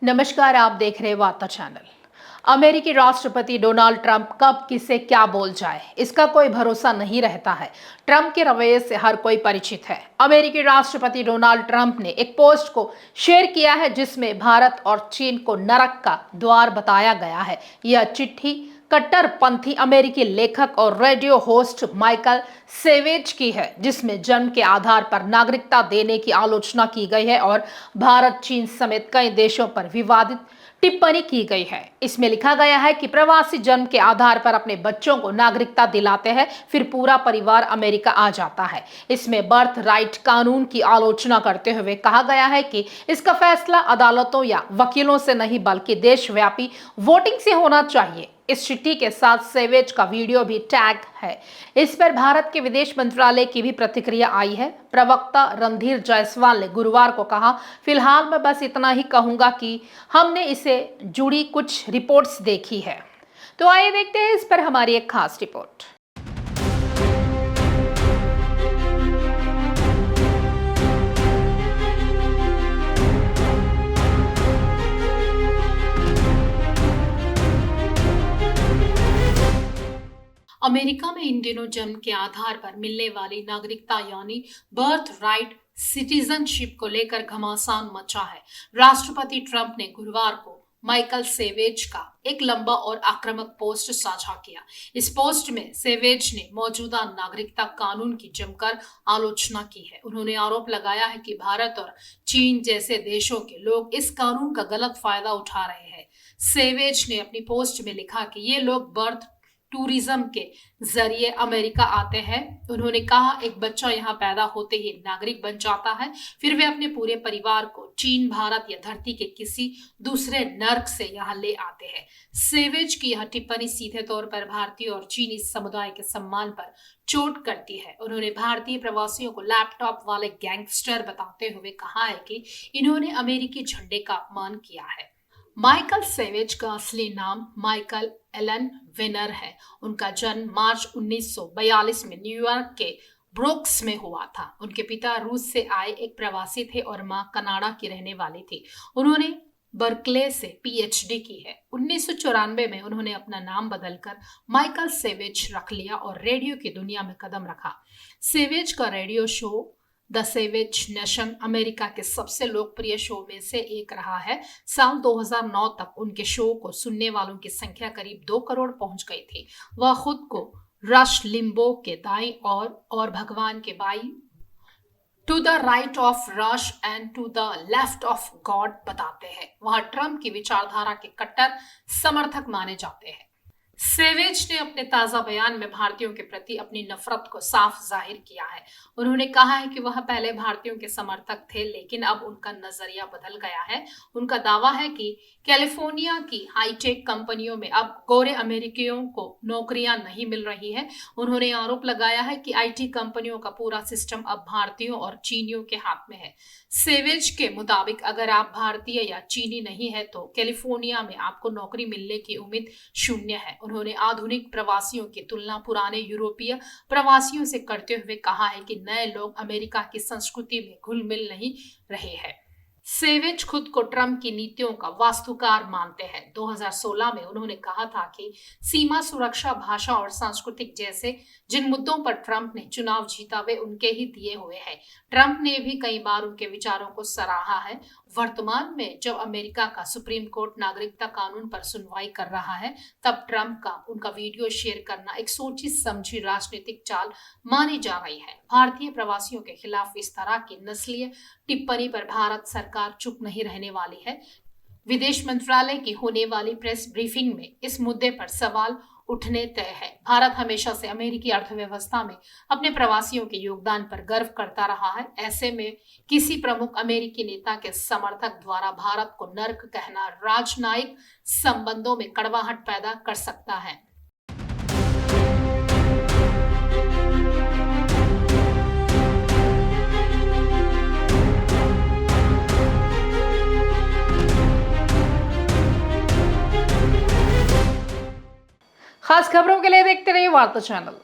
नमस्कार, आप देख रहे हैं वार्ता चैनल। अमेरिकी राष्ट्रपति डोनाल्ड ट्रंप कब किसे क्या बोल जाए, इसका कोई भरोसा नहीं रहता है। ट्रंप के रवैये से हर कोई परिचित है। अमेरिकी राष्ट्रपति डोनाल्ड ट्रंप ने एक पोस्ट को शेयर किया है जिसमें भारत और चीन को नरक का द्वार बताया गया है। यह चिट्ठी कट्टरपंथी अमेरिकी लेखक और रेडियो होस्ट माइकल सेवेज की है, जिसमें जन्म के आधार पर नागरिकता देने की आलोचना की गई है और भारत, चीन समेत कई देशों पर विवादित टिप्पणी की गई है। इसमें लिखा गया है कि प्रवासी जन्म के आधार पर अपने बच्चों को नागरिकता दिलाते हैं, फिर पूरा परिवार अमेरिका आ जाता है। इसमें बर्थ राइट कानून की आलोचना करते हुए कहा गया है कि इसका फैसला अदालतों या वकीलों से नहीं बल्कि देशव्यापी वोटिंग से होना चाहिए। इस चिट्ठी के साथ सेवेज का वीडियो भी टैग है। इस पर भारत के विदेश मंत्रालय की भी प्रतिक्रिया आई है। प्रवक्ता रणधीर जायसवाल ने गुरुवार को कहा, फिलहाल मैं बस इतना ही कहूंगा कि हमने इसे जुड़ी कुछ रिपोर्ट्स देखी है। तो आइए देखते हैं इस पर हमारी एक खास रिपोर्ट। अमेरिका में इन दिनों जन्म के आधार पर मिलने वाली नागरिकता यानी बर्थ राइट सिटीजनशिप को लेकर घमासान मचा है। राष्ट्रपति ट्रंप ने गुरुवार को माइकल सेवेज का एक लंबा और आक्रामक पोस्ट साझा किया। इस पोस्ट में सेवेज ने मौजूदा नागरिकता कानून की जमकर आलोचना की है। उन्होंने आरोप लगाया है कि भारत और चीन जैसे देशों के लोग इस कानून का गलत फायदा उठा रहे हैं। सेवेज ने अपनी पोस्ट में लिखा कि ये लोग बर्थ टूरिज्म के जरिए अमेरिका आते हैं। उन्होंने कहा, एक बच्चा यहाँ पैदा होते ही नागरिक बन जाता है, फिर वे अपने पूरे परिवार को चीन, भारत या धरती के किसी दूसरे नर्क से यहाँ ले आते हैं। सेवेज की यह टिप्पणी सीधे तौर पर भारतीय और चीनी समुदाय के सम्मान पर चोट करती है। उन्होंने भारतीय प्रवासियों को लैपटॉप वाले गैंगस्टर बताते हुए कहा है कि इन्होंने अमेरिकी झंडे का अपमान किया है। माइकल सेवेज का असली नाम माइकल एलन विनर है। उनका जन्म मार्च 1942 में न्यूयॉर्क के ब्रोक्स में हुआ था। उनके पिता रूस से आए एक प्रवासी थे और मां कनाडा की रहने वाली थी। उन्होंने बर्कले से पीएचडी की है। 1994 में उन्होंने अपना नाम बदलकर माइकल सेवेज रख लिया और रेडियो की दुनिया में कदम रखा। सेवेज का radio show the Savage nation America के सबसे लोकप्रिय शो में से एक रहा है। साल 2009 तक उनके शो को सुनने वालों की संख्या करीब 2 करोड़ पहुंच गई थी। वह खुद को रश लिम्बो के दाईं और भगवान के बाईं, to the right of Rush and to the left of God बताते हैं। वह ट्रंप की विचारधारा के कट्टर समर्थक माने जाते हैं। सेवेज ने अपने ताजा बयान में भारतीयों के प्रति अपनी नफरत को साफ जाहिर किया है। उन्होंने कहा है कि वह पहले भारतीयों के समर्थक थे, लेकिन अब उनका नजरिया बदल गया है। उनका दावा है कि कैलिफोर्निया की हाईटेक कंपनियों में अब गोरे अमेरिकियों को नौकरियां नहीं मिल रही है। उन्होंने आरोप लगाया है कि आईटी कंपनियों का पूरा सिस्टम अब भारतीयों और चीनियों के हाथ में है। सेवेज के मुताबिक अगर आप भारतीय या चीनी नहीं है तो कैलिफोर्निया में आपको नौकरी मिलने की उम्मीद शून्य है। उन्होंने आधुनिक प्रवासियों की तुलना पुराने यूरोपीय प्रवासियों से करते हुए कहा है कि नए लोग अमेरिका की संस्कृति में घुल मिल नहीं रहे हैं। सेवेज खुद को ट्रंप की नीतियों का वास्तुकार मानते हैं। 2016 में उन्होंने कहा था कि सीमा सुरक्षा, भाषा और सांस्कृतिक जैसे जिन मुद्दों पर ट्रंप ने चुनाव जीता वे उनके ही दिए हुए हैं। ट्रंप ने भी कई बार उनके विचारों को सराहा है। वर्तमान में जब अमेरिका का सुप्रीम कोर्ट नागरिकता कानून पर सुनवाई कर रहा है, तब ट्रंप का उनका वीडियो शेयर करना एक सोची समझी राजनीतिक चाल मानी जा रही है। भारतीय प्रवासियों के खिलाफ इस तरह की नस्लीय टिप्पणी पर भारत सरकार चुप नहीं रहने वाली है। विदेश मंत्रालय की होने वाली प्रेस ब्रीफिंग में इस मुद्दे पर सवाल उठने तय है। भारत हमेशा से अमेरिकी अर्थव्यवस्था में अपने प्रवासियों के योगदान पर गर्व करता रहा है। ऐसे में किसी प्रमुख अमेरिकी नेता के समर्थक द्वारा भारत को नर्क कहना राजनयिक संबंधों में कड़वाहट पैदा कर सकता है। खास खबरों के लिए देखते रहिए वार्ता चैनल।